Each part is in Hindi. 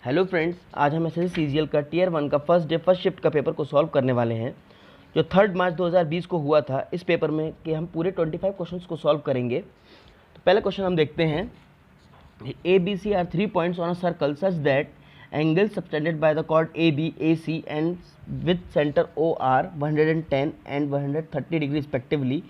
हेलो फ्रेंड्स, आज हम एसएससी सीजीएल का टीयर 1 का फर्स्ट शिफ्ट का पेपर को सॉल्व करने वाले हैं जो 3 मार्च 2020 को हुआ था। इस पेपर में कि हम पूरे 25 क्वेश्चंस को सॉल्व करेंगे। तो पहला क्वेश्चन हम देखते हैं। A B C are 3 points on a circle such that angle subtended by the chord A B A C and with centre O are 110 and 130 degree respectively.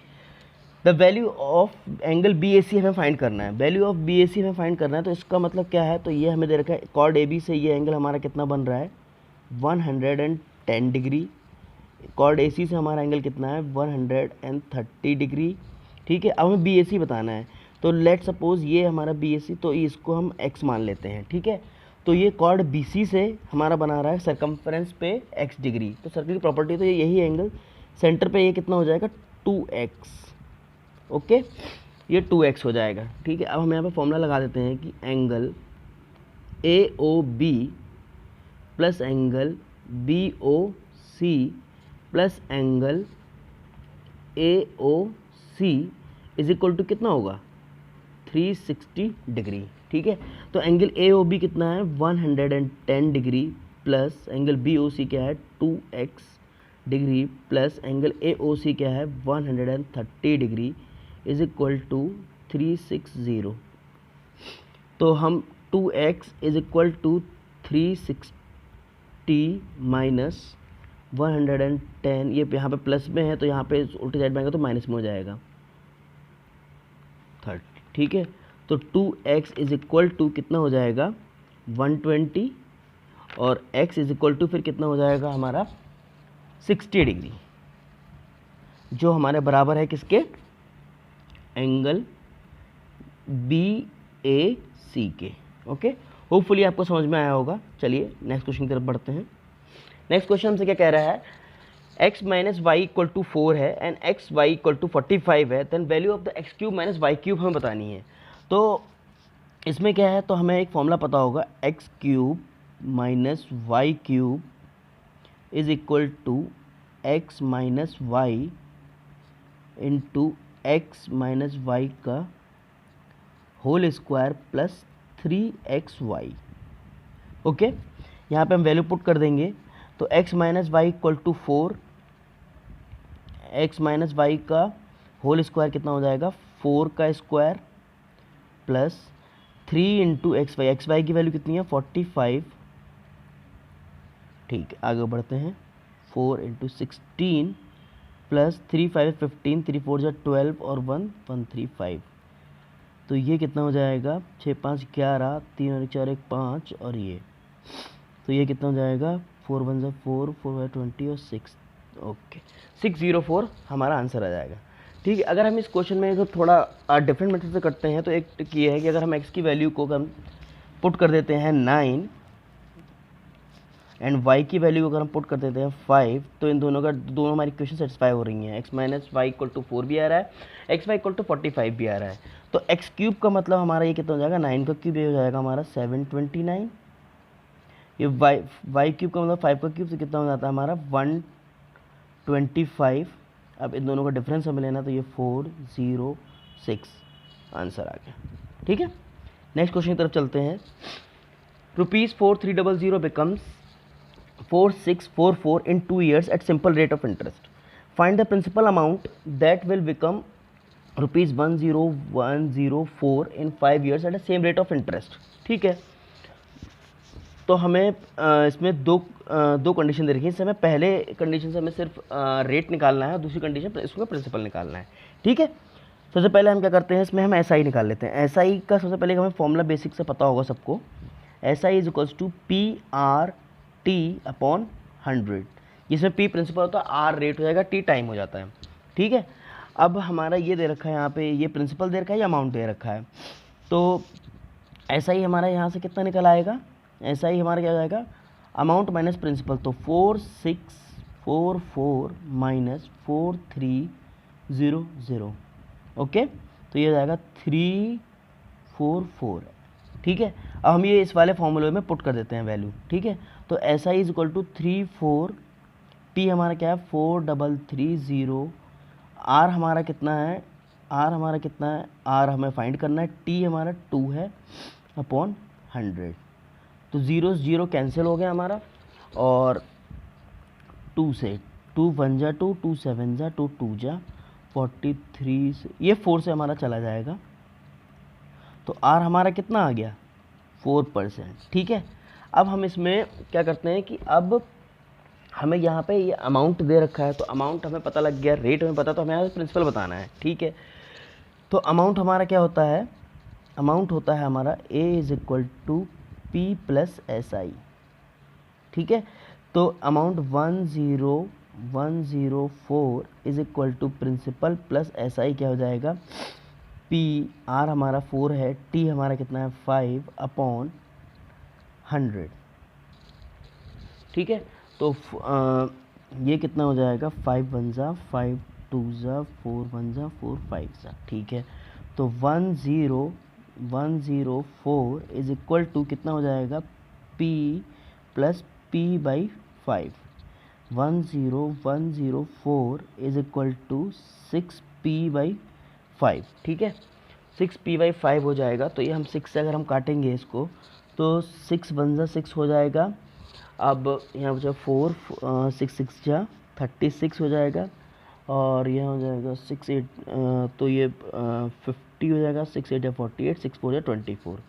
The value of angle B A C हमें फाइंड करना है। Value of B A C हमें फाइंड करना है, तो इसका मतलब क्या है? तो ये हमें दे रखा है कॉर्ड ए बी से ये एंगल हमारा कितना बन रहा है 110 डिग्री। कॉर्ड ए सी से हमारा एंगल कितना है 130 डिग्री। ठीक है, अब हमें बी ए सी बताना है। तो लेट सपोज ये हमारा बी ए सी, तो इसको हम एक्स मान लेते हैं। ठीक है, तो ये कॉर्ड बी सी से हमारा बना रहा है सरकमफ्रेंस पे एक्स डिग्री। तो सर्कल की प्रॉपर्टी तो यही एंगल सेंटर पे ये कितना हो जाएगा 2x। ओके, ये 2x हो जाएगा। ठीक है, अब हम यहाँ पे फॉर्मूला लगा देते हैं कि angle A O B plus angle B O C plus angle A O C is equal to कितना होगा 360 डिग्री। ठीक है, तो एंगल ए ओ बी कितना है 110 degree plus angle B O C क्या है 2x degree plus angle A O C क्या है 130 डिग्री इज इक्वल टू 360। तो हम 2x is equal to 360 minus 110, ये यहाँ पे प्लस में है तो यहाँ पे उल्टी साइड में आएगा तो माइनस में हो जाएगा 30। ठीक है, तो 2x इज इक्वल टू कितना हो जाएगा 120 और x इज इक्वल टू फिर कितना हो जाएगा हमारा 60 डिग्री, जो हमारे बराबर है किसके एंगल बी ए सी के। ओके, होपफुली आपको समझ में आया होगा। चलिए नेक्स्ट क्वेश्चन की तरफ बढ़ते हैं। नेक्स्ट क्वेश्चन हमसे क्या कह रहा है, x minus Y equal to 4 है and X Y equal to 45 है, then value of the X cube minus Y cube हमें बतानी है। तो इसमें क्या है, तो हमें एक फॉर्मूला पता होगा x cube minus Y cube is equal to x minus y into x minus y का whole square plus 3xy। Okay, यहाँ पे हम वैल्यू पुट कर देंगे। तो x minus Y equal to 4, x minus y का होल स्क्वायर कितना हो जाएगा 4 का square plus 3 into x y की वैल्यू कितनी है 45। ठीक है, आगे बढ़ते हैं। 4 इंटू 16 प्लस 3 5 15, 3 4 जा 12 और 1 135। तो ये कितना हो जाएगा 6 5 11, 3 और 4 1 5 और ये, तो ये कितना हो जाएगा 4 1 जा 4, 4 बाई 20 और 6। ओके, 604 हमारा आंसर आ जाएगा। ठीक है, अगर हम इस क्वेश्चन में अगर थोड़ा डिफरेंट मेथड से करते हैं तो एक ट्रिक ये है कि अगर हम x की वैल्यू को हम पुट कर देते हैं 9 एंड y की वैल्यू अगर हम पुट कर देते हैं 5, तो इन दोनों हमारी इक्वेशन सेटिस्फाई हो रही हैं। x minus Y equal to 4 भी आ रहा है, एक्स वाई इक्वल टू 45 भी आ रहा है। तो x क्यूब का मतलब हमारा ये कितना हो जाएगा 9 का क्यूब, ये हो जाएगा हमारा 729। ये वाई क्यूब का मतलब 5 का क्यूब से कितना हो जाता है हमारा 125। अब इन दोनों का डिफरेंस हमें लेना, तो ये 406 आंसर आ गया। ठीक है, नेक्स्ट क्वेश्चन की तरफ चलते हैं। ₹4300 becomes 4644 in 2 years at simple rate of interest. Find the principal amount that will become ₹10104 in 5 years at the same rate of interest. ठीक है, तो हमें इसमें दो कंडीशन दे रखी है। इससे हमें पहले कंडीशन से हमें सिर्फ रेट निकालना है और दूसरी कंडीशन इसमें प्रिंसिपल निकालना है। ठीक है, सबसे पहले हम क्या करते हैं, इसमें हम एस आई निकाल लेते हैं। एस आई का सबसे पहले हमें फॉर्मूला बेसिक से पता होगा सबको। S I is equals to P R T upon 100, जिसमें पी प्रिंसिपल होता है, आर रेट हो जाएगा, टी टाइम हो जाता है। ठीक है, अब हमारा ये दे रखा है यहाँ पे, ये प्रिंसिपल दे रखा है या अमाउंट दे रखा है। तो ऐसा ही हमारा यहाँ से कितना निकल आएगा, ऐसा ही हमारा क्या हो जाएगा अमाउंट माइनस प्रिंसिपल, तो 4644 माइनस 4300। ओके, तो ये हो जाएगा 344। ठीक है, अब हम ये इस वाले फॉर्मूले में पुट कर देते हैं वैल्यू। ठीक है, तो ऐसा ही इज इक्वल टू 34, पी हमारा क्या है 4330, आर हमारा कितना है, आर हमें फाइंड करना है, टी हमारा 2 है अपॉन 100। तो 0 0 कैंसिल हो गया हमारा, और 2 से 2 1 जा 2, 2 7 जा 2, 2 जा 43 से ये 4 से हमारा चला जाएगा, तो आर हमारा कितना आ गया 4%। ठीक है, अब हम इसमें क्या करते हैं कि अब हमें यहाँ पे ये अमाउंट दे रखा है, तो अमाउंट हमें पता लग गया, रेट हमें पता, तो हमें यहाँ प्रिंसिपल बताना है। ठीक है, तो अमाउंट हमारा क्या होता है, अमाउंट होता है हमारा A is equal to P plus SI। ठीक है, तो amount 10104 is equal to principal plus SI क्या हो जाएगा, P, R हमारा 4 है, T हमारा कितना है 5/100। ठीक है, तो ये कितना हो जाएगा 5 1 जा 5 2 जा 4 1 जा 4 5 जा। ठीक है, तो 10104 इज इक्वल टू कितना हो जाएगा P plus P/5। 10104 is equal to 6P/5। ठीक है, 6P/5 हो जाएगा, तो ये हम 6 से अगर हम काटेंगे इसको तो 6 1 जा 6 हो जाएगा। अब यहाँ बचा 4 6 6 जा 36 हो जाएगा, और यहाँ हो जाएगा 6 8 तो ये 50 हो जाएगा, 6 8 या 48, 6 4 या 24।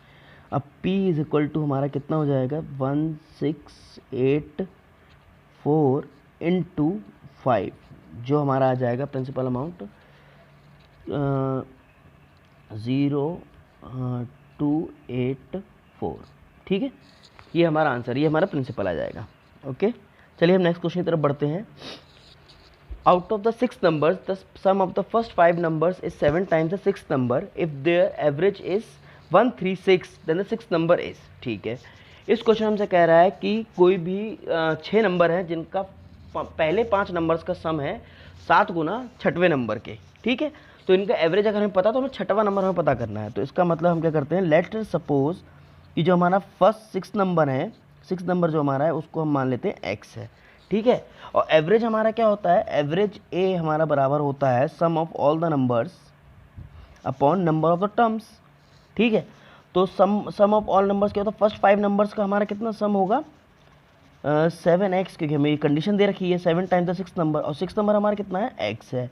अब P इज इक्वल टू हमारा कितना हो जाएगा 1684 इंटू 5, जो हमारा आ जाएगा प्रिंसिपल अमाउंट 0284। ठीक है, ये हमारा आंसर, ये हमारा प्रिंसिपल आ जाएगा। ओके, चलिए हम नेक्स्ट क्वेश्चन की तरफ बढ़ते हैं। Out of the 6 numbers, the sum of the first 5 numbers is 7 times the 6th number. If their average is 136, then the 6th number is। ठीक है, इस क्वेश्चन हमसे कह रहा है कि कोई भी 6 नंबर हैं जिनका पहले 5 नंबर्स का सम है 7 गुना 6वें नंबर के। ठीक है, तो इनका एवरेज अगर हमें पता तो हमें 6वां नंबर हमें पता करना है। तो इसका मतलब हम क्या करते हैं, लेट सपोज कि जो हमारा फर्स्ट 6 नंबर है, 6 नंबर जो हमारा है उसको हम मान लेते हैं x है। ठीक है, और एवरेज हमारा क्या होता है, एवरेज A हमारा बराबर होता है sum of all the numbers upon number of the terms. ठीक है, तो सम ऑफ ऑल नंबर्स क्या होता है, फर्स्ट 5 नंबर्स का हमारा कितना सम होगा 7x, क्योंकि हमें कंडीशन दे रखी है 7 टाइम्स द 6 नंबर, और 6 नंबर हमारा कितना है x है,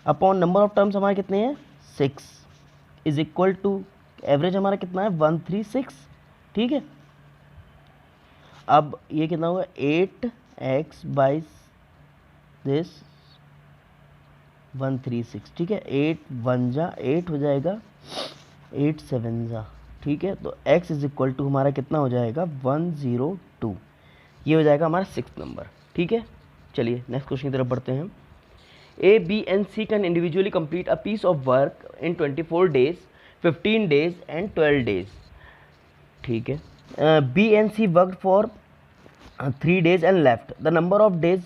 अपॉन नंबर ऑफ टर्म्स हमारे कितने हैं 6 इज इक्वल टू एवरेज हमारा कितना है 136। ठीक है, अब ये कितना होगा 8x बाई दिस 136। ठीक है, 8 1 जा 8 हो जाएगा, 8 7 जा। ठीक है, तो x इज इक्वल टू हमारा कितना हो जाएगा 102, ये हो जाएगा हमारा 6th नंबर। ठीक है, चलिए नेक्स्ट क्वेश्चन की तरफ बढ़ते हैं। A, B and C can individually complete a piece of work in 24 days, 15 days and 12 days. ठीक है, B and C worked for 3 days and left. The number of days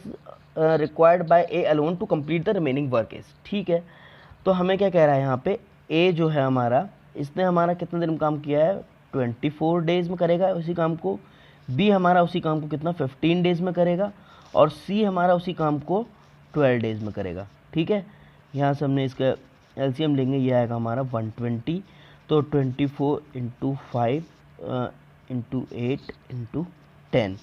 required by A alone to complete the remaining work is। ठीक है, तो हमें क्या कह रहा है यहाँ पे, A जो है हमारा, इसने हमारा कितने दिन में काम किया है 24 डेज में करेगा उसी काम को, B हमारा उसी काम को कितना 15 डेज में करेगा, और C हमारा उसी काम को 12 डेज में करेगा। ठीक है, यहाँ से हमने इसका LCM लेंगे, ये आएगा हमारा 120, तो 24 इंटू 5 इंटू 8 इंटू 10,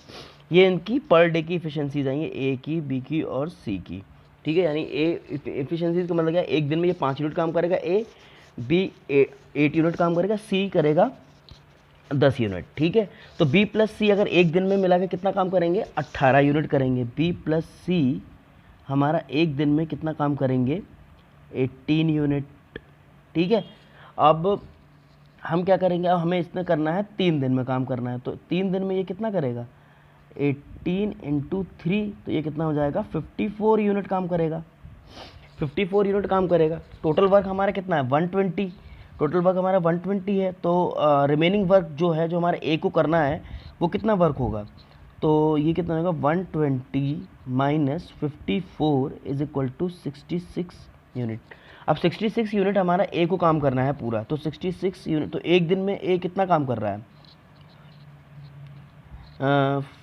ये इनकी पर डे की इफिशियंसीज आएंगी, A की, B की और C की। ठीक है, यानी A इफिशियंसीज का मतलब क्या है, एक दिन में ये 5 यूनिट काम करेगा A, B 8 यूनिट काम करेगा, C करेगा 10 यूनिट। ठीक है, तो B प्लस C अगर एक दिन में मिला के कितना काम करेंगे 18 यूनिट करेंगे। B प्लस C हमारा एक दिन में कितना काम करेंगे 18 यूनिट। ठीक है, अब हम क्या करेंगे, अब हमें इसमें करना है 3 दिन में काम करना है, तो 3 दिन में ये कितना करेगा 18 इंटू 3, तो ये कितना हो जाएगा 54 यूनिट काम करेगा, 54 यूनिट काम करेगा। टोटल वर्क हमारा कितना है 120, टोटल वर्क हमारा 120 है, तो रिमेनिंग वर्क जो है, जो हमारे A को करना है वो कितना वर्क होगा, तो ये कितना होगा 120 minus 54 is equal to 66 unit. अब 66 यूनिट हमारा A को काम करना है पूरा, तो 66 यूनिट, तो एक दिन में A कितना काम कर रहा है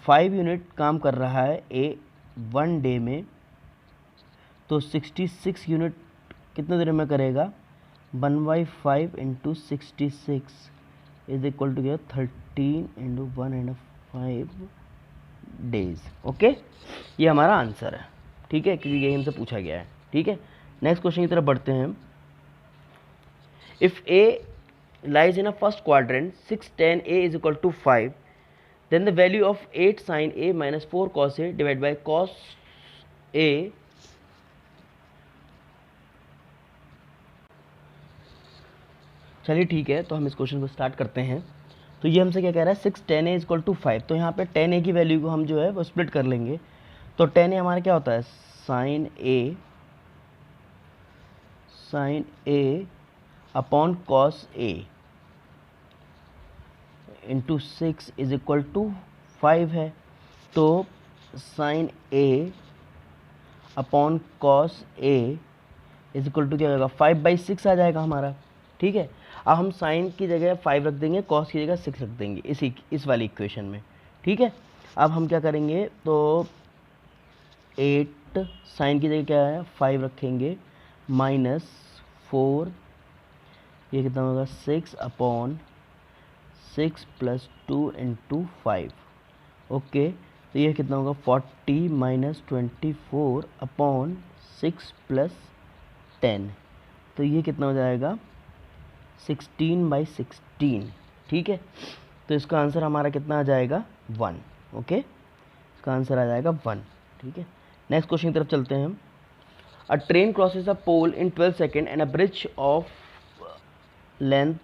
5 यूनिट काम कर रहा है A 1 डे में, तो 66 यूनिट कितने दिन में करेगा 1/5 into 66 is equal to 18 into 1.5 days. Okay, ये हमारा आंसर है, ठीक है, क्योंकि यही हमसे पूछा गया है। ठीक है, नेक्स्ट क्वेश्चन की तरफ बढ़ते हैं। If A lies in a first quadrant 6 tan a is equal to 5, then the value of 8 sin a minus 4 cos a divided by cos a चलिए ठीक है, तो हम इस क्वेश्चन को स्टार्ट करते हैं। तो ये हमसे क्या कह रहा है, 6 tan a is equal to 5। तो यहाँ पे tan a की वैल्यू को हम जो है वो स्प्लिट कर लेंगे। तो tan a हमारा क्या होता है, sin a upon cos a into 6 is equal to 5 है। तो sine a upon cos a is equal to क्या होगा, 5/6 आ जाएगा हमारा। ठीक है, अब हम साइन की जगह 5 रख देंगे, कॉस की जगह 6 रख देंगे इस वाली इक्वेशन में। ठीक है, अब हम क्या करेंगे, तो 8 साइन की जगह क्या है 5 रखेंगे, माइनस 4, ये कितना होगा 6 अपॉन 6 + 2 × 5। ओके, तो ये कितना होगा 40 माइनस 24 अपॉन 6 + 10। तो ये कितना हो जाएगा 16/16। ठीक है, तो इसका आंसर हमारा कितना आ जाएगा 1। ओके, इसका आंसर आ जाएगा 1। ठीक है, नेक्स्ट क्वेश्चन की तरफ चलते हैं हम। A train crosses a pole in 12 second and a bridge of length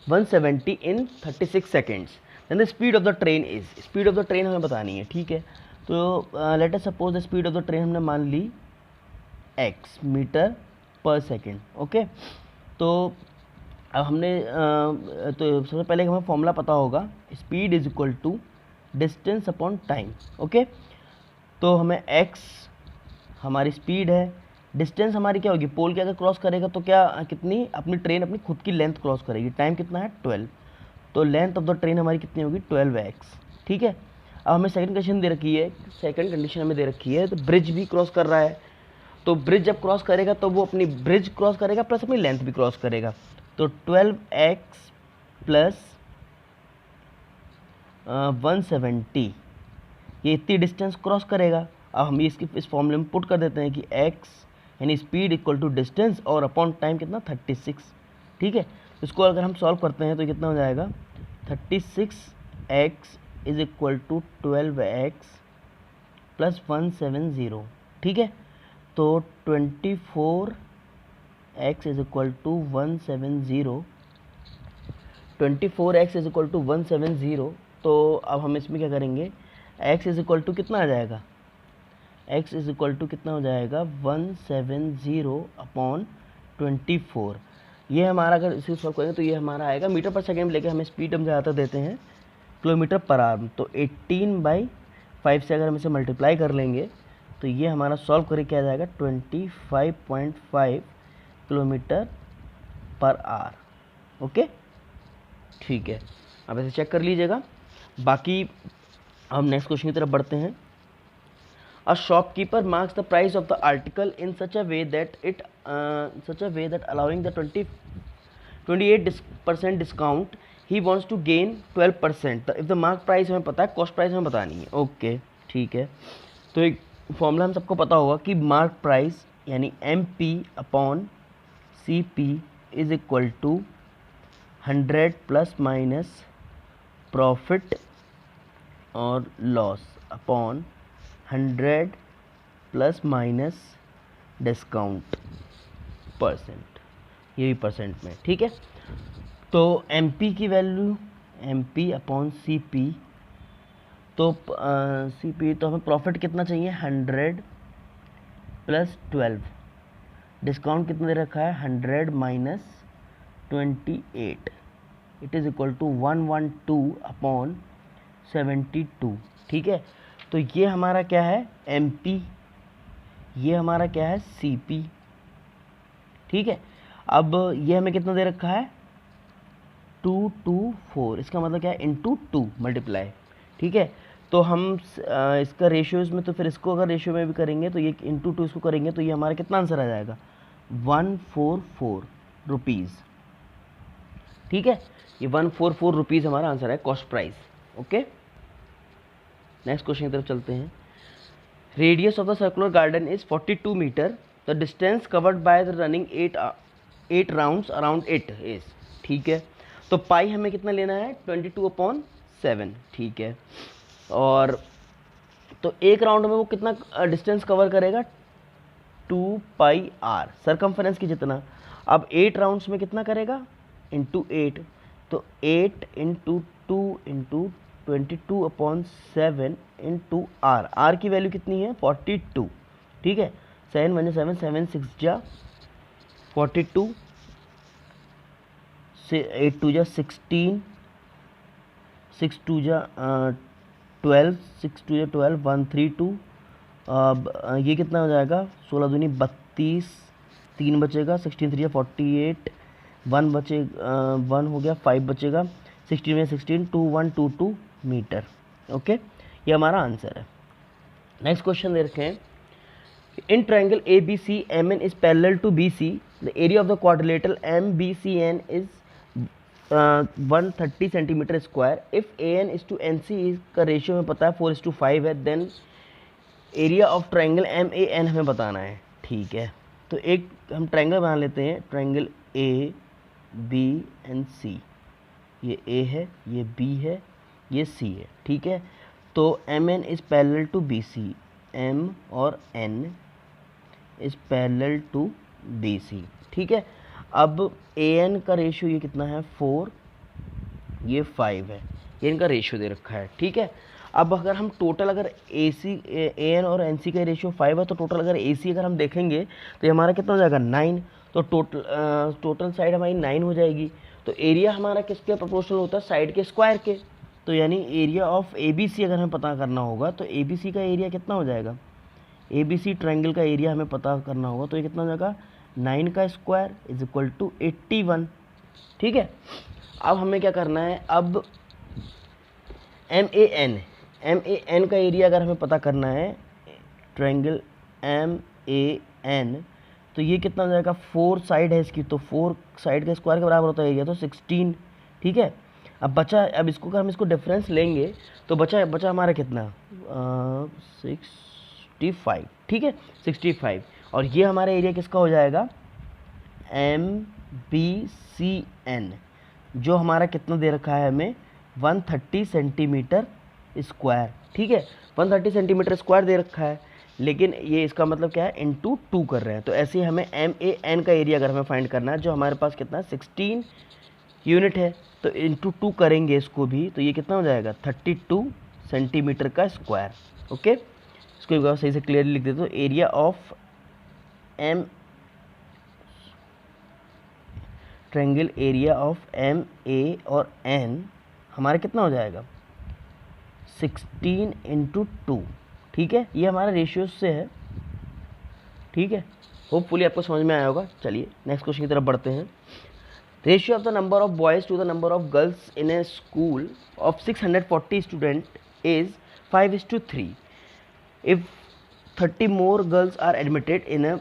170 in 36 seconds, then the speed of the train is, speed of the train हमें बतानी है। ठीक है, तो late us suppose the speed of the train हमने मान ली x मीटर पर सेकेंड। ओके, तो अब हमने तो सबसे पहले हमें फॉर्मूला पता होगा, speed is equal to distance upon time. Okay, तो हमें x हमारी स्पीड है, डिस्टेंस हमारी क्या होगी, पोल के अगर क्रॉस करेगा तो क्या कितनी, अपनी ट्रेन अपनी खुद की लेंथ क्रॉस करेगी, टाइम कितना है 12, तो लेंथ ऑफ द ट्रेन हमारी कितनी होगी 12x। ठीक है, अब हमें सेकंड कंडीशन दे रखी है, सेकंड कंडीशन हमें दे रखी है, तो ब्रिज भी क्रॉस कर रहा है। तो ब्रिज जब क्रॉस करेगा तो वो अपनी ब्रिज क्रॉस करेगा प्लस अपनी लेंथ भी क्रॉस करेगा। तो 12x प्लस 170 ये इतनी डिस्टेंस क्रॉस करेगा। अब हम इसकी इस फॉर्मूले में पुट कर देते हैं कि x यानी स्पीड इक्वल टू डिस्टेंस और अपॉन टाइम कितना 36। ठीक है, इसको अगर हम सॉल्व करते हैं तो कितना हो जाएगा 36x is equal to 12x plus 170। ठीक है, तो 24x is equal to 170, 24x is equal to 170। तो अब हम इसमें क्या करेंगे, x इज इक्वल टू कितना आ जाएगा, x इज इक्वल टू कितना हो जाएगा 170 अपॉन 24। ये हमारा अगर इसे सॉल्व करेंगे तो ये हमारा आएगा मीटर पर सेकेंड, लेके हमें स्पीड हम ज़्यादातर देते हैं किलोमीटर पर आवर। तो 18/5 से अगर हम इसे मल्टीप्लाई कर लेंगे तो ये हमारा सॉल्व करके क्या आ जाएगा 25.5 किलोमीटर पर आवर। ओके, ठीक है, अब ऐसे चेक कर लीजिएगा। बाकी हम नेक्स्ट क्वेश्चन की तरफ बढ़ते हैं। A shopkeeper marks the price of the article in such a way that allowing the 28% discount, he wants to gain 12%. If the mark price हमें पता है, cost price हमें बतानी है। ओके, ठीक है, तो एक फॉर्मूला हम सबको पता होगा कि मार्क प्राइस यानी MP upon CP is equal to 100 plus minus profit और loss upon 100 plus minus discount percent, ये भी परसेंट में। ठीक है, तो MP की वैल्यू MP अपॉन CP, तो CP तो हमें प्रॉफिट कितना चाहिए 100 प्लस 12, डिस्काउंट कितना दे रखा है 100 minus 28, it is equal to 112 upon 72। ठीक है, तो ये हमारा क्या है MP, ये हमारा क्या है CP। ठीक है, अब ये हमें कितना दे रखा है 224, इसका मतलब क्या है इंटू 2 मल्टीप्लाई। ठीक है, तो हम इसका रेशियोज़ में, तो फिर इसको अगर रेशियो में भी करेंगे तो ये इंटू 2 इसको करेंगे तो ये हमारा कितना आंसर आ जाएगा 144 रुपीज़। ठीक है, ये 144 रुपीज़ हमारा आंसर है cost price. Okay, next question की तरफ चलते हैं। Radius of the circular garden is 42 metre, the distance covered by the running 8 rounds around it is. ठीक है, तो पाई हमें कितना लेना है 22/7। ठीक है, और तो एक राउंड में वो कितना डिस्टेंस कवर करेगा 2πr सरकमफरेंस की जितना। अब 8 राउंड्स में कितना करेगा इंटू 8, तो 8 into 2 into 22/7 into R. R की वैल्यू कितनी है 42। ठीक है, 7 1 7 7 6 जा 42 से 8 2 जा 16 6 2 जा 12 6 2 जा 12 1 3 2। अब ये कितना हो जाएगा 16 दूनी 32, 3 बचेगा 16 3 48, 1 बचे 1 हो गया 5 बचेगा 16 में 16 2122 मीटर। ओके, ये हमारा आंसर है। नेक्स्ट क्वेश्चन दे रखे हैं, in triangle A B C M N is parallel to B C, the area of the quadrilateral M B C N is 130 centimetre square. If A N is to N C का रेशियो हमें पता है 4:5 है, then area of triangle M A N हमें बताना है। ठीक है, तो एक हम ट्रायंगल बना लेते हैं, ट्रायंगल ए बी एंड सी। ये ए है, ये बी है, ये सी है। ठीक है, तो M N is parallel to B C, M और N is parallel to B C. ठीक है, अब ए एन का रेशियो ये कितना है 4, ये 5 है, ये इनका रेशियो दे रखा है। ठीक है, अब अगर हम टोटल अगर ए सी ए एन और एन सी का रेशियो 5 है, तो टोटल अगर ए सी अगर हम देखेंगे तो ये हमारा कितना हो जाएगा 9। तो टोटल साइड हमारी 9 हो जाएगी। तो एरिया हमारा किसके प्रोपोर्शनल होता है साइड के स्क्वायर के। तो यानी area of A B C अगर हमें पता करना होगा तो ए बी सी का एरिया कितना हो जाएगा, ए बी सी ट्रायंगल का एरिया हमें पता करना होगा तो ये कितना हो जाएगा 9 का स्क्वायर इज इक्वल टू 81। ठीक है, अब हमें क्या करना है, अब एम ए एन का एरिया अगर हमें पता करना है ट्रायंगल एम ए एन, तो ये कितना हो जाएगा 4 साइड है इसकी, तो 4 साइड का स्क्वायर के बराबर होता है एरिया, तो 16। ठीक है, अब बचा, अब इसको अगर हम इसको डिफरेंस लेंगे तो बचा हमारा कितना 65। ठीक है, 65, और ये हमारा एरिया किसका हो जाएगा एम बी सी एन, जो हमारा कितना दे रखा है हमें 130 सेंटीमीटर स्क्वायर। ठीक है, 130 सेंटीमीटर स्क्वायर दे रखा है, लेकिन ये इसका मतलब क्या है इंटू 2 कर रहे हैं। तो ऐसे ही हमें एम ए एन का एरिया अगर हमें फाइंड करना है, जो हमारे पास कितना है 16 यूनिट है, तो इंटू 2 करेंगे इसको भी, तो ये कितना हो जाएगा 32 सेंटीमीटर का स्क्वायर। ओके, इसको एक बार सही से क्लियरली लिख देते, तो area of M triangle area of M A और एन हमारा कितना हो जाएगा 16 इंटू 2। ठीक है, ये हमारा रेशियो से है। ठीक है, होपफुली आपको समझ में आया होगा। चलिए नेक्स्ट क्वेश्चन की तरफ बढ़ते हैं। Ratio of the number of boys to the number of girls in a school of 640 student is 5:3। If 30 more girls are admitted in a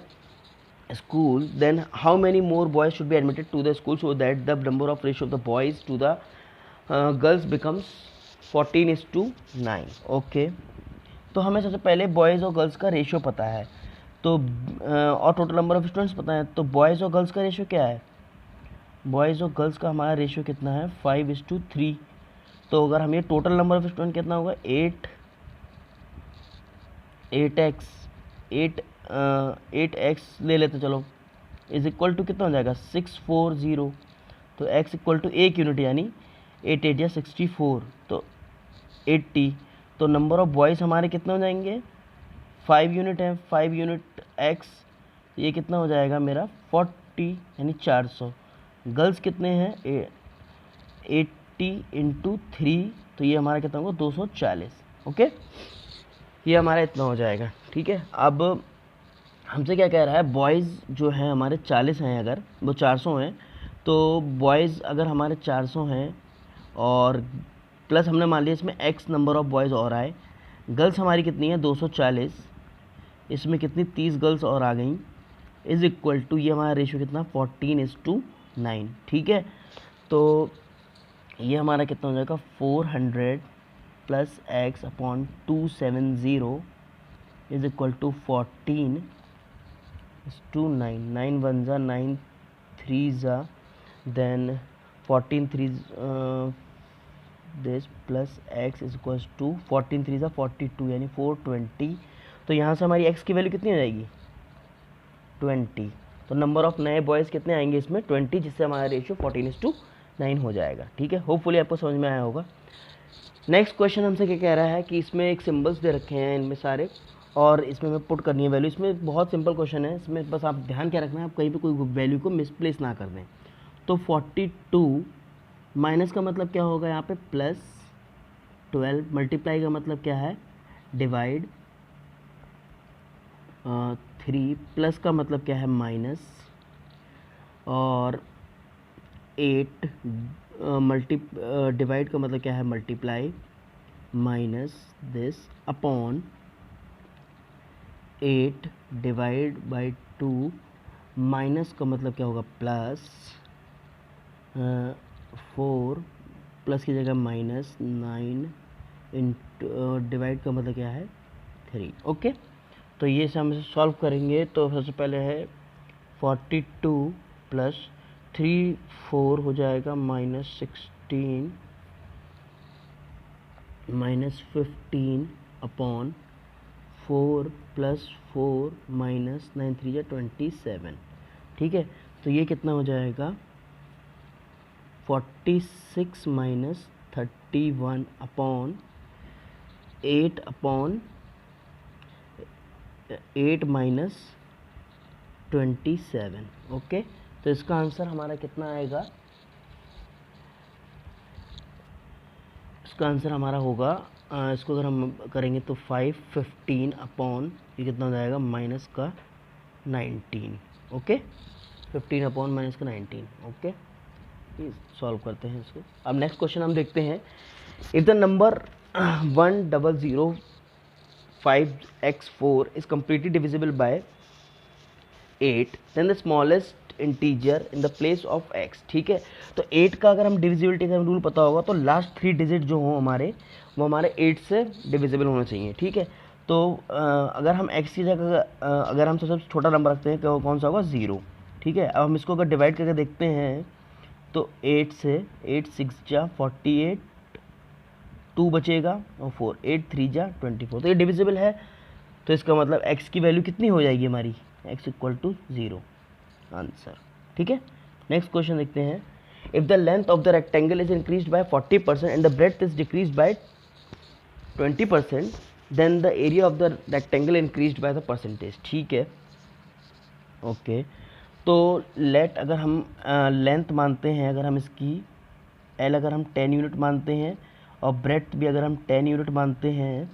school, then how many more boys should be admitted to the school so that the number of ratio of the boys to the girls becomes 14:9। Okay, तो हमें सबसे पहले बॉयज़ और गर्ल्स का रेशियो पता है, तो और टोटल नंबर ऑफ स्टूडेंट्स पता है, तो बॉयज़ और गर्ल्स का रेशियो क्या है, बॉयज़ और गर्ल्स का हमारा रेशियो कितना है 5:3। तो अगर हम ये टोटल नंबर ऑफ स्टूडेंट कितना होगा 8x ले लेते चलो, इज इक्वल टू कितना हो जाएगा 640। तो x इक्वल टू 1 यूनिट, यानी 8 8 या 64, तो 80। तो नंबर ऑफ बॉयज़ हमारे कितने हो जाएंगे 5 यूनिट है, 5 यूनिट x, ये कितना हो जाएगा मेरा 40 यानी 400। गर्ल्स कितने हैं 80 इंटू 3, तो ये हमारा कितना होगा 240। ओके, ये हमारा इतना हो जाएगा। ठीक है, अब हमसे क्या कह रहा है, बॉयज़ जो हैं हमारे 40 हैं, अगर वो 400 हैं, तो बॉयज़ अगर हमारे 400 हैं और प्लस हमने मान लिया इसमें x नंबर ऑफ़ बॉयज़ और आए, गर्ल्स हमारी कितनी है 240, इसमें कितनी 30 गर्ल्स और आ गई, इज़ इक्वल टू ये हमारा रेशियो कितना 14:9। ठीक है, तो ये हमारा कितना हो जाएगा 400 plus x upon 270 is equal to 14 to 9, 9 1 ज़ा 9 3 ज़ा then 14 3 this plus x is equal to 14 3 ज़ा 42 यानी 420। तो यहाँ से हमारी एक्स की वैल्यू कितनी हो जाएगी 20। तो नंबर ऑफ नए बॉयज़ कितने आएंगे इसमें 20, जिससे हमारा रेशियो 14:9 हो जाएगा। ठीक है, होपफुली आपको समझ में आया होगा। नेक्स्ट क्वेश्चन हमसे क्या कह रहा है कि इसमें एक सिंबल्स दे रखे हैं इनमें सारे, और इसमें हमें पुट करनी है वैल्यू। इसमें बहुत सिंपल क्वेश्चन है, इसमें बस आप ध्यान क्या रखना है, आप कहीं पे कोई वैल्यू को मिसप्लेस ना कर दें। तो 42 माइनस का मतलब क्या होगा यहाँ पे प्लस 12, मल्टीप्लाई का मतलब क्या है डिवाइड 3, प्लस का मतलब क्या है माइनस, और 8 डिवाइड का मतलब क्या है multiply, minus this upon 8 divide by 2, minus का मतलब क्या होगा प्लस 4 प्लस की जगह माइनस 9 डिवाइड का मतलब क्या है 3। ओके, तो ये से हम इसे सॉल्व करेंगे। तो सबसे पहले है 42 प्लस 3 4 हो जाएगा -16 -15 अपॉन 4 प्लस 4 माइनस 9 3 या 27। ठीक है, तो ये कितना हो जाएगा 46 माइनस 31 अपॉन 8 माइनस 27। ओके, तो इसका आंसर हमारा कितना आएगा, इसका आंसर हमारा होगा इसको अगर हम करेंगे तो 515 अपॉन ये कितना हो जाएगा माइनस का 19। ओके, 15 अपॉन माइनस का 19। ओके, सॉल्व करते हैं इसको। अब नेक्स्ट क्वेश्चन हम देखते हैं, if the number 1005x4 is completely divisible by 8 then the smallest integer in the place of x। ठीक है, तो 8 का अगर हम डिविजिबिलिटी का रूल पता होगा तो लास्ट 3 डिजिट जो हो हमारे वो हमारे 8 से डिविजिबल होना चाहिए। ठीक है, तो अगर हम x की जगह अगर हम सबसे छोटा नंबर रखते हैं तो कौन सा होगा 0। ठीक है, अब हम इसको अगर डिवाइड करके देखते हैं तो 8 से 8 6 जा 48, 2 बचेगा और 4 8 3 जा 24। तो ये डिविजिबल है, तो इसका मतलब x की वैल्यू कितनी हो जाएगी हमारी x इक्वल टू 0 आंसर। ठीक है, नेक्स्ट क्वेश्चन देखते हैं, if the length of the rectangle is increased by 40% and the breadth is decreased by 20% then the area of the rectangle increased by the percentage. ठीक है, ओके, तो लेट अगर हम लेंथ मानते हैं, अगर हम इसकी एल अगर हम 10 यूनिट मानते हैं और ब्रेड्थ भी अगर हम 10 यूनिट मानते हैं,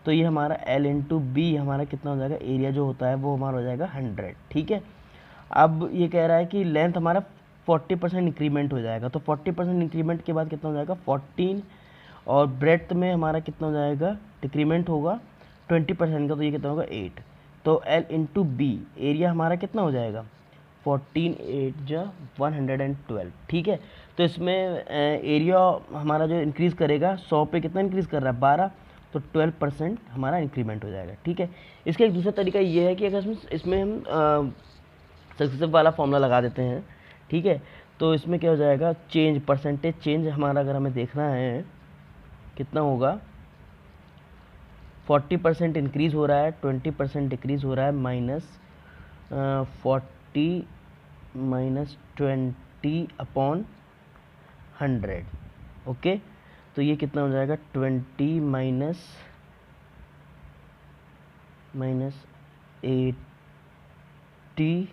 तो ये हमारा L इंटू बी हमारा कितना हो जाएगा, एरिया जो होता है वो हमारा हो जाएगा 100। ठीक है, अब ये कह रहा है कि लेंथ हमारा 40% इंक्रीमेंट हो जाएगा, तो 40% इंक्रीमेंट के बाद कितना हो जाएगा 14, और ब्रेड्थ में हमारा कितना हो जाएगा डिक्रीमेंट होगा 20% का, तो ये कितना होगा 8। तो L इंटू बी एरिया हमारा कितना हो जाएगा 14 8 जा 112। ठीक है, तो इसमें एरिया हमारा जो इंक्रीज़ करेगा 100 पे कितना इंक्रीज़ कर रहा है 12, तो 12% हमारा इंक्रीमेंट हो जाएगा। ठीक है, इसका एक दूसरा तरीका ये है कि अगर इसमें हम सक्सेसिव वाला फॉर्मूला लगा देते हैं। ठीक है, तो इसमें क्या हो जाएगा चेंज परसेंटेज चेंज हमारा अगर हमें देखना है कितना होगा 40% इंक्रीज़ हो रहा है 20% डिक्रीज़ हो रहा है -40 -20 अपॉन 100। ओके, तो ये कितना हो जाएगा 20 -80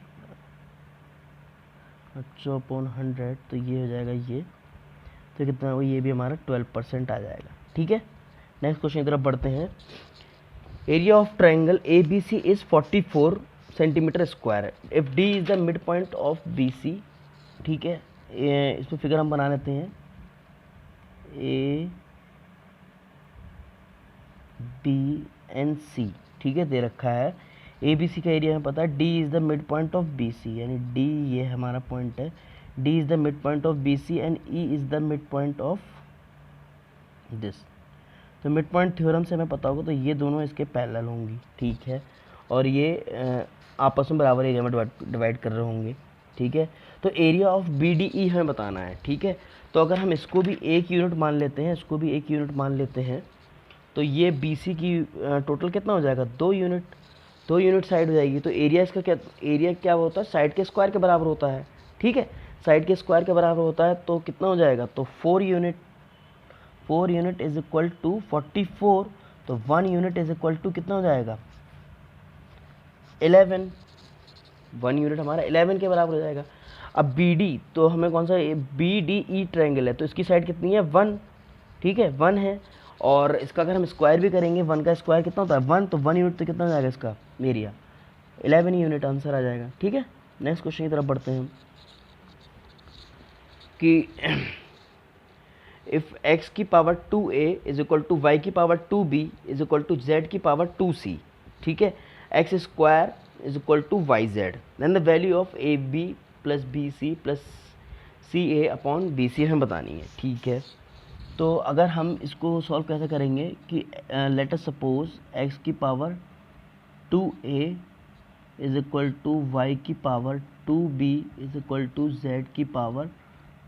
अच्छा अपॉन 100, तो ये हो जाएगा ये, तो कितना होगा ये भी हमारा 12% आ जाएगा। ठीक है, नेक्स्ट क्वेश्चन की तरफ बढ़ते हैं, area of triangle A B C is 44 centimetre square if D is the mid point of B C. ठीक है, इसमें फिगर हम बना लेते हैं, ए बी एन सी। ठीक है, दे रखा है ए बी सी का एरिया हमें पता है, D is the mid point of B C, यानी डी ये हमारा पॉइंट है, D is the mid point of B C and E is the mid point of this. तो मिड पॉइंट थ्योरम से हमें पता होगा, तो ये दोनों इसके पैरेलल होंगी, ठीक है, और ये आपस में बराबर एरिया में डिवाइड कर रहे होंगे, ठीक है। तो area of B D E हमें बताना है, ठीक है। तो अगर हम इसको भी एक यूनिट मान लेते हैं, इसको भी एक यूनिट मान लेते हैं, तो ये बी सी की टोटल कितना हो जाएगा, 2 यूनिट, 2 यूनिट साइड हो जाएगी। तो एरिया इसका क्या, एरिया क्या होता है, साइड के स्क्वायर के बराबर होता है, ठीक है, साइड के स्क्वायर के बराबर होता है। तो कितना हो जाएगा, तो 4 unit, 4 unit is equal to 44। तो 1 यूनिट इज इक्वल टू कितना हो जाएगा, 11। 1 यूनिट हमारा 11 के बराबर हो जाएगा। अब बी डी, तो हमें कौन सा, बी डी ई ट्रायंगल है, तो इसकी साइड कितनी है, 1, ठीक है, 1 है। और इसका अगर हम स्क्वायर भी करेंगे, 1 का स्क्वायर कितना होता है, 1, तो 1 यूनिट तो कितना हो जाएगा इसका एरिया, 11 यूनिट आंसर आ जाएगा, ठीक है। नेक्स्ट क्वेश्चन की तरफ बढ़ते हैं कि इफ़ x की power 2a is equal to y की power 2b is equal to z की पावर 2c, ठीक है, x square is equal to yz, then the value of ab plus bc plus ca upon bc हमें बतानी है, ठीक है। तो अगर हम इसको सॉल्व कैसे करेंगे कि लेट अस सपोज x की power 2a is equal to y की power 2b is equal to z की power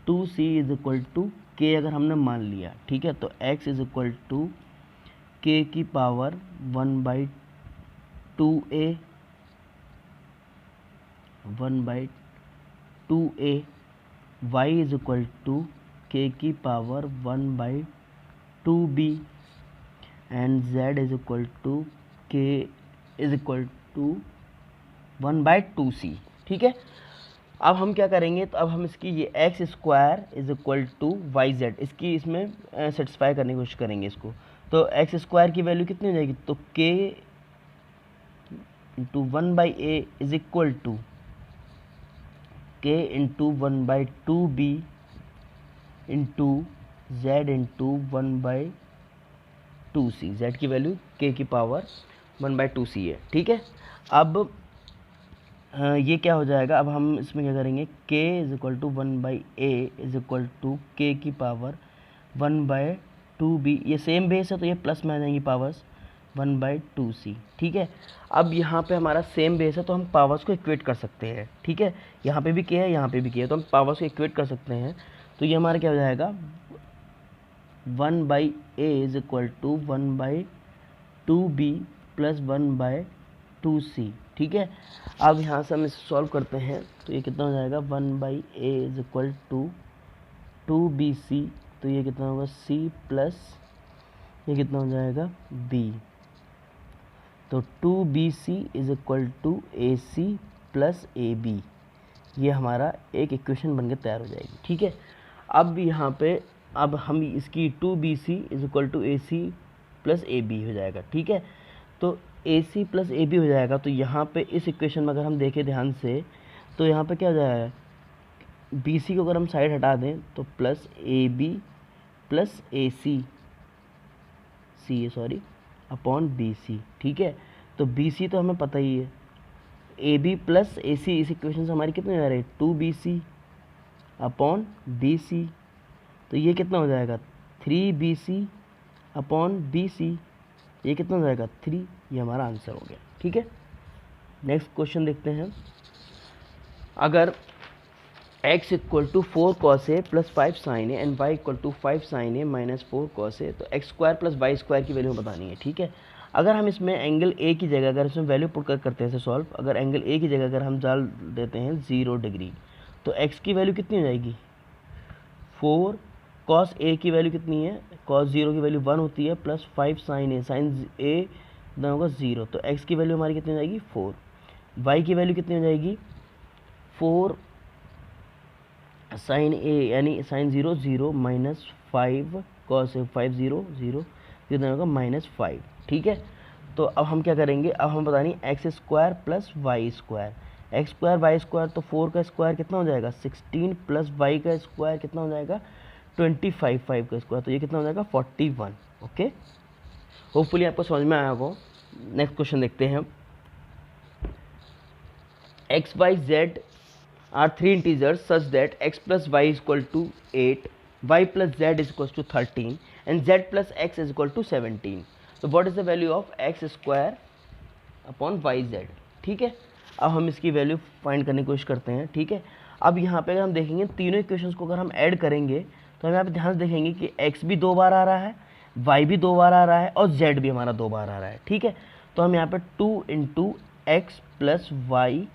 2c is equal to k अगर हमने मान लिया, ठीक है। तो x is equal to k की power 1/2a 1/2a, y is equal to k की power 1/2b and z is equal to k is equal to 1/2c, ठीक है। अब हम क्या करेंगे, तो अब हम इसकी ये x square is equal to y z, इसकी इसमें सेटिस्फाई करने की कोशिश करेंगे इसको। तो एक्स स्क्वायर की वैल्यू कितनी हो जाएगी, तो K into 1/a is equal to K into 1/2b into Z into 1/2c, Z की वैल्यू के की पावर 1/2c है, ठीक है। अब ये क्या हो जाएगा, अब हम इसमें क्या करेंगे, k is equal to 1/a is equal to k की पावर 1/2b, ये सेम बेस है तो ये प्लस में आ जाएंगी पावर्स 1/2c, ठीक है। अब यहाँ पे हमारा सेम बेस है तो हम पावर्स को इक्वेट कर सकते हैं, ठीक है। यहाँ पे भी k है, यहाँ पे भी k है, तो हम पावर्स को इक्वेट कर सकते हैं। तो ये हमारा क्या हो जाएगा, 1/a is equal to 1/2b plus 1/2c, ठीक है। अब यहाँ से हम इसे सॉल्व करते हैं, तो ये कितना हो जाएगा, 1/a is equal to 2bc, तो ये कितना होगा c प्लस ये कितना हो जाएगा b, तो 2bc is equal to ac plus ab, ये हमारा एक इक्वेशन बनकर तैयार हो जाएगी, ठीक है। अब यहाँ पे अब हम इसकी 2bc is equal to ac plus ab हो जाएगा, ठीक है। तो AC प्लस AB हो जाएगा। तो यहाँ पे इस इक्वेशन में अगर हम देखें ध्यान से, तो यहाँ पे क्या हो जाएगा, BC को अगर हम साइड हटा दें तो plus AB plus AC upon BC, ठीक है। तो BC तो हमें पता ही है, AB प्लस AC इस इक्वेशन से हमारी कितने आ रहे हैं, 2BC अपॉन BC, तो ये कितना हो जाएगा, 3BC अपॉन BC, ये कितना हो जाएगा 3, ये हमारा आंसर हो गया, ठीक है। नेक्स्ट क्वेश्चन देखते हैं, अगर x equal to 4 cos a plus 5 sin a and y equal to 5 sin a minus 4 cos a, तो x square plus y square की वैल्यू बतानी है, ठीक है। अगर हम इसमें एंगल a की जगह अगर इसमें वैल्यू पुट कर करते हैं सॉल्व, अगर एंगल a की जगह अगर हम डाल देते हैं 0 डिग्री, तो x की वैल्यू कितनी हो जाएगी, 4 cos a की वैल्यू कितनी है, cos 0 की वैल्यू 1 होती है, plus 5 sin a, sin a कितना होगा 0, तो x की वैल्यू हमारी कितनी हो जाएगी 4, y की वैल्यू कितनी हो जाएगी 4 sin a यानी sin 0 0 माइनस 5 cos a 5 0 0 कितना होगा -5, ठीक है। तो अब हम क्या करेंगे, अब हम बता नहीं x square plus y square, x square y square, तो 4 का स्क्वायर कितना हो जाएगा 16 प्लस वाई का स्क्वायर कितना हो जाएगा 25, 5 का स्क्वायर, तो ये कितना हो जाएगा 41, ओके। होपफुली आपको समझ में आया होगा। नेक्स्ट क्वेश्चन देखते हैं, x y z are three integers such that x plus y is equal to 8, y plus z is equal to 13 and z plus x is equal to 17. तो what is the value of x square upon y z. ठीक है, अब हम इसकी वैल्यू फाइंड करने की कोशिश करते हैं. ठीक है, अब यहाँ पे अगर हम देखेंगे तीनों इक्वेशंस को अगर हम ऐड करेंगे तो हम यहाँ पे ध्यान से देखेंगे कि x भी 2 बार आ रहा है, y भी 2 बार आ रहा है और z भी हमारा 2 बार आ रहा है. ठीक है, तो हम यहाँ पे 2 into x plus y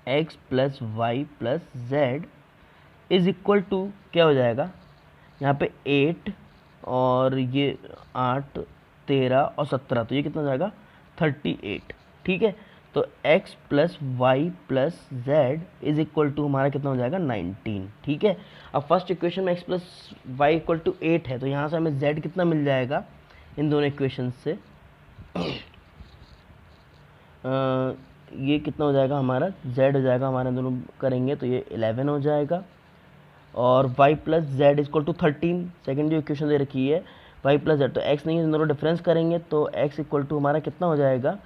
x plus y plus z is equal to क्या हो जाएगा, यहाँ पे 8 और ये 8, 13 और 17, तो ये कितना हो जाएगा 38. ठीक है, तो x plus y plus z is equal to हमारा कितना हो जाएगा 19. ठीक है, अब फर्स्ट इक्वेशन में x plus y equal to 8 है, तो यहाँ से हमें z कितना मिल जाएगा इन दोनों इक्वेशन से. ये कितना हो जाएगा हमारा z हो जाएगा हमारे दोनों करेंगे तो ये 11 हो जाएगा और y plus z equal to 13. Second जो इक्वेशन दे रखी है y प्लस जेड, तो x नहीं है, इन दोनों डिफरेंस करेंगे तो x इक्वल टू हमारा कितना हो जाएगा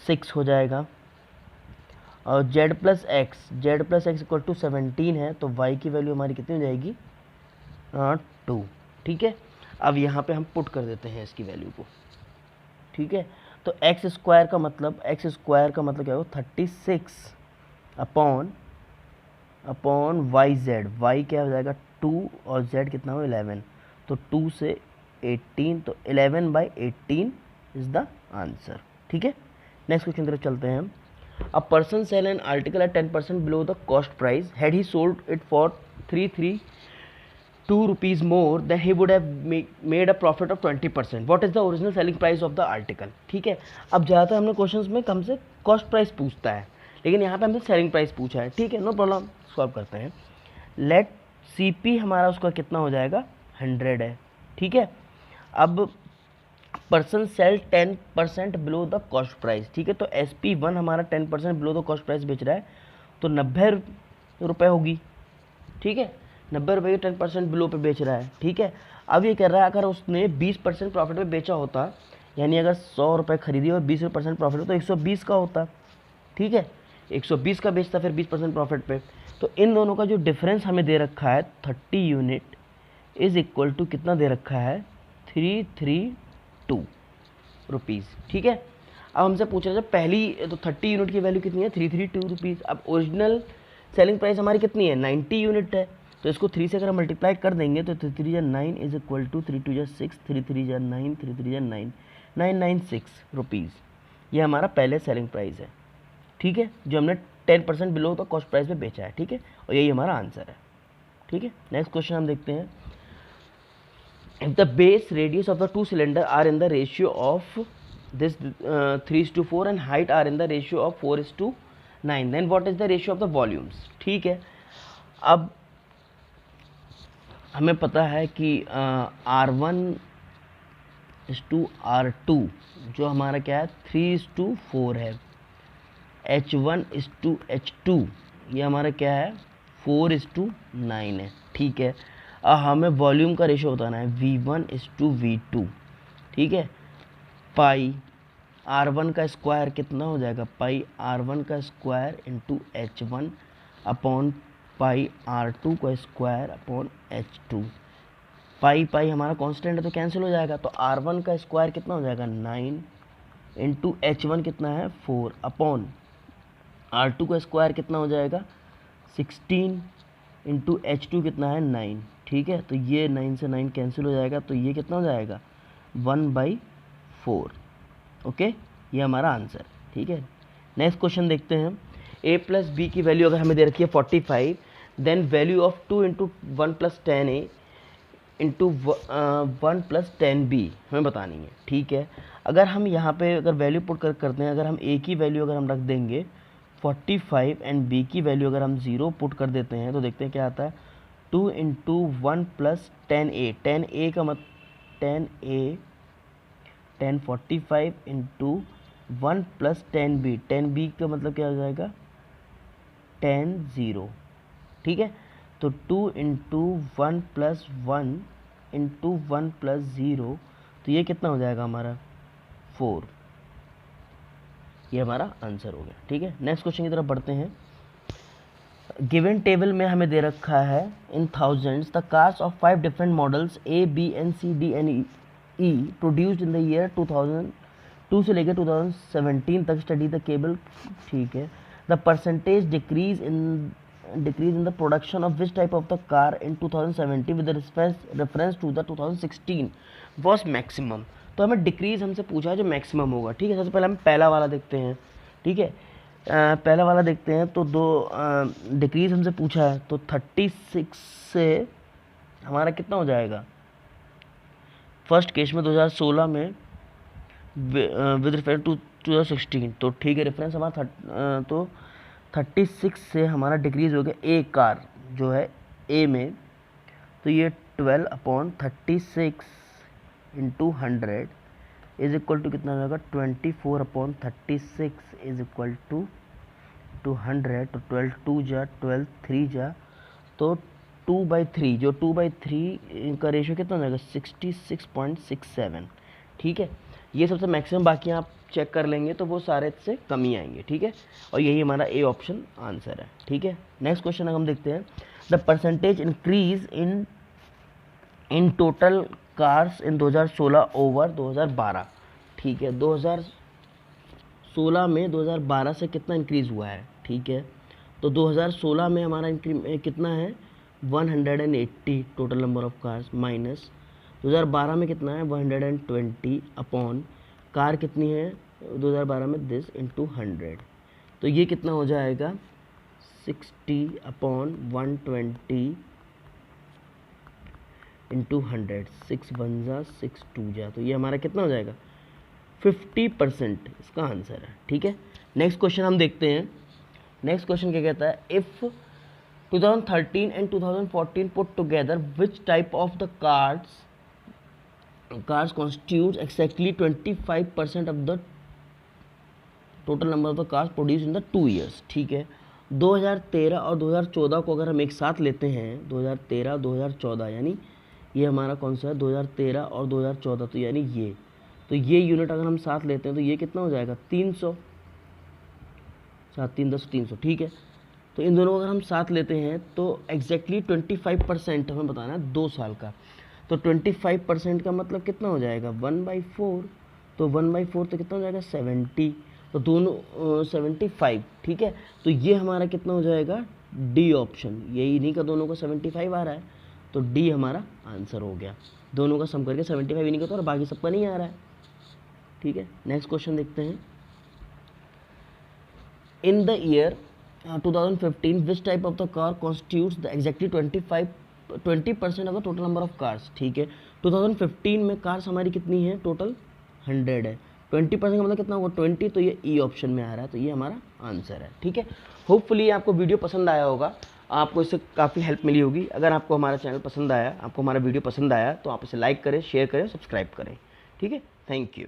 6 हो जाएगा और z plus x equal to 17 है, तो y की वैल्यू हमारी कितनी हो जाएगी 2. ठीक है, अब यहाँ पे हम पुट कर देते हैं इसकी वैल्यू को. ठीक है, तो एक्स स्क्वायर का मतलब क्या होगा 36 अपॉन वाई जेड. वाई क्या हो जाएगा 2 और जेड कितना हो 11, तो 2 से 18, तो 11/18 इज द आंसर. ठीक है, नेक्स्ट क्वेश्चन की तरफ चलते हैं हम. A person sell an article at 10% below the cost price. Had he sold it for 332 rupees more, then he would have made a profit of 20%. What is the original selling price of the article? ठीक है, अब ज़्यादातर हमने क्वेश्चंस में कम से कॉस्ट प्राइस पूछता है, लेकिन यहाँ पे हमसे सेलिंग प्राइस पूछा है. ठीक है, नो प्रॉब्लम, सॉल्व करते हैं. लेट CP हमारा उसका कितना हो जाएगा 100 है. ठीक है, अब person sell 10% below the cost price. ठीक है, तो SP1 हमारा 10% बिलो द कॉस्ट प्राइस बेच रहा है, तो 90 रुपये होगी. ठीक है, 90 रुपये 10% बिलो पे बेच रहा है. ठीक है, अब ये कह रहा है अगर उसने 20% प्रॉफिट पे बेचा होता, यानी अगर 100 रुपये खरीदी और 20% प्रॉफिट हो तो 120 का होता. ठीक है, 120 का बेचता फिर 20% प्रॉफिट पे. तो इन दोनों का जो डिफरेंस हमें दे रखा है 30 यूनिट इज इक्वल टू कितना दे रखा है 332 रुपीज़. ठीक है, अब हमसे पूछ रहे थे पहली, तो 30 यूनिट की वैल्यू कितनी है 332 रुपीज़. अब ओरिजिनल सेलिंग प्राइस हमारी कितनी है 90 यूनिट है, तो इसको 3 से अगर हम मल्टीप्लाई कर देंगे तो 3 3 9 इज इक्वल टू 3 2 6, 3 3 9, 3 3 9, 996 रुपीज़. ये हमारा पहले सेलिंग प्राइस है. ठीक है, जो हमने 10% बिलो तो कॉस्ट प्राइस पे बेचा है. ठीक है, और यही हमारा आंसर है. ठीक है, नेक्स्ट क्वेश्चन हम देखते हैं. If the base radius of the 2 cylinder are in the ratio of this 3:4 and height are in the ratio of 4:9, then what is the ratio of the volumes. ठीक है, अब हमें पता है कि R1:R2 जो हमारा क्या है 3:4 है, H1:H2 ये हमारा क्या है 4:9 है. ठीक है, अब हमें वॉल्यूम का रेशियो बताना है V1:V2. ठीक है, पाई R1 का स्क्वायर कितना हो जाएगा, पाई R1 का square into H1 upon pi R2 का स्क्वायर अपॉन H2. पाई हमारा कांस्टेंट है तो कैंसिल हो जाएगा, तो R1 का स्क्वायर कितना हो जाएगा 9 इंटू H1 कितना है 4 अपॉन R2 का स्क्वायर कितना हो जाएगा 16 इंटू H2 कितना है 9. ठीक है, तो ये 9 से 9 कैंसिल हो जाएगा, तो ये कितना हो जाएगा 1/4. ओके, ये हमारा आंसर. ठीक है, नेक्स्ट क्वेश्चन देखते हैं. A प्लस बी की वैल्यू अगर हमें दे रखी है 45, then value of 2 into 1 plus 10A into 1 plus 10B हमें बतानी है. ठीक है, अगर हम यहाँ पे अगर वैल्यू पुट करते हैं, अगर हम A की वैल्यू अगर हम रख देंगे 45 एंड B की वैल्यू अगर हम 0 पुट कर देते हैं तो देखते हैं क्या आता है 2 इंटू 1 प्लस 10A. 10A का मत 1045 इंटू 1 प्लस 10B. 10B का मतलब क्या हो जाएगा 10 ठीक है, तो 2 इंटू 1 प्लस 1 इंटू 1 प्लस 0, तो ये कितना हो जाएगा हमारा 4. ये हमारा आंसर हो गया। ठीक है, नेक्स्ट क्वेश्चन की तरफ बढ़ते हैं। गिवन टेबल में हमें दे रखा है in thousands the cars of 5 different models A, B, N, C, D and E produced in the year 2002 से लेकर 2017 तक। Study the table. ठीक है, the percentage decrease in the production of which type of the car in 2017 with reference to the 2016 was maximum. तो हमें डिक्रीज हमसे पूछा है जो मैक्सिमम होगा। ठीक है, सबसे पहले हम पहला वाला देखते हैं। ठीक है, पहला वाला देखते हैं तो डिक्रीज हमसे पूछा है तो 36 से हमारा कितना हो जाएगा। फर्स्ट केस में 2016 में विद रेफरेंस टू 2016, तो ठीक है, रेफरेंस हमारा तो 36 से हमारा डिक्रीज हो गया ए कार जो है ए में, तो ये 12/36 इंटू 100 इज इक्वल टू कितना हो जाएगा 24/36 इज इक्वल टू 100। तो 12 2 जा 12 3 जा तो 2/3, जो 2/3 का रेशियो कितना हो जाएगा 66.67। ठीक है, ये सबसे मैक्सिमम, बाकी आप चेक कर लेंगे तो वो सारे से कम ही आएंगे। ठीक है, और यही हमारा ए ऑप्शन आंसर है। ठीक है, नेक्स्ट क्वेश्चन हम देखते हैं। The percentage increase in total cars in 2016 over 2012। ठीक है, 2016 में 2012 से कितना इंक्रीज़ हुआ है। ठीक है, तो 2016 में हमारा कितना है 180 total number of cars minus 2012 में कितना है 120 अपॉन कार कितनी है 2012 में दिस इंटू 100, तो ये कितना हो जाएगा 60/120 इंटू 100, 6 1 जा 6 2 जा, तो ये हमारा कितना हो जाएगा 50% इसका आंसर है। ठीक है, नेक्स्ट क्वेश्चन हम देखते हैं। नेक्स्ट क्वेश्चन क्या कहता है, if 2013 and 2014 put together which type of the cars constitute exactly 25% of the total number of the cars produce in the 2 years. ठीक है, 2013 और 2014 को अगर हम एक साथ लेते हैं 2013 2014, यानी ये हमारा कौन सा है 2013 और 2014, तो यानी ये यूनिट अगर हम साथ लेते हैं तो ये कितना हो जाएगा 300, 7 3 10 300। ठीक है, तो इन दोनों को अगर हम साथ लेते हैं तो एग्जैक्टली 25% हमें बताना है 2 साल का, तो 25% का मतलब कितना हो जाएगा 1/4, तो 1/4 तो कितना हो जाएगा 70, तो दोनों 75। ठीक है, तो ये हमारा कितना हो जाएगा डी ऑप्शन, यही इन्हीं का दोनों का 75 आ रहा है, तो डी हमारा आंसर हो गया। दोनों का सम करके 75 इन्हीं का तो, और बाकी सबका नहीं आ रहा है। ठीक है, नेक्स्ट क्वेश्चन देखते हैं। इन the year 2015 which type of the car constitutes the exactly 20% of the total number of cars. ठीक है, 2015 में कार्स हमारी कितनी है टोटल 100 है, 20% का मतलब कितना होगा 20, तो ये ई ऑप्शन में आ रहा है, तो ये हमारा आंसर है। ठीक है, होपफुली आपको वीडियो पसंद आया होगा, आपको इससे काफ़ी हेल्प मिली होगी। अगर आपको हमारा चैनल पसंद आया, आपको हमारा वीडियो पसंद आया, तो आप इसे लाइक करें, शेयर करें, सब्सक्राइब करें। ठीक है, थैंक यू।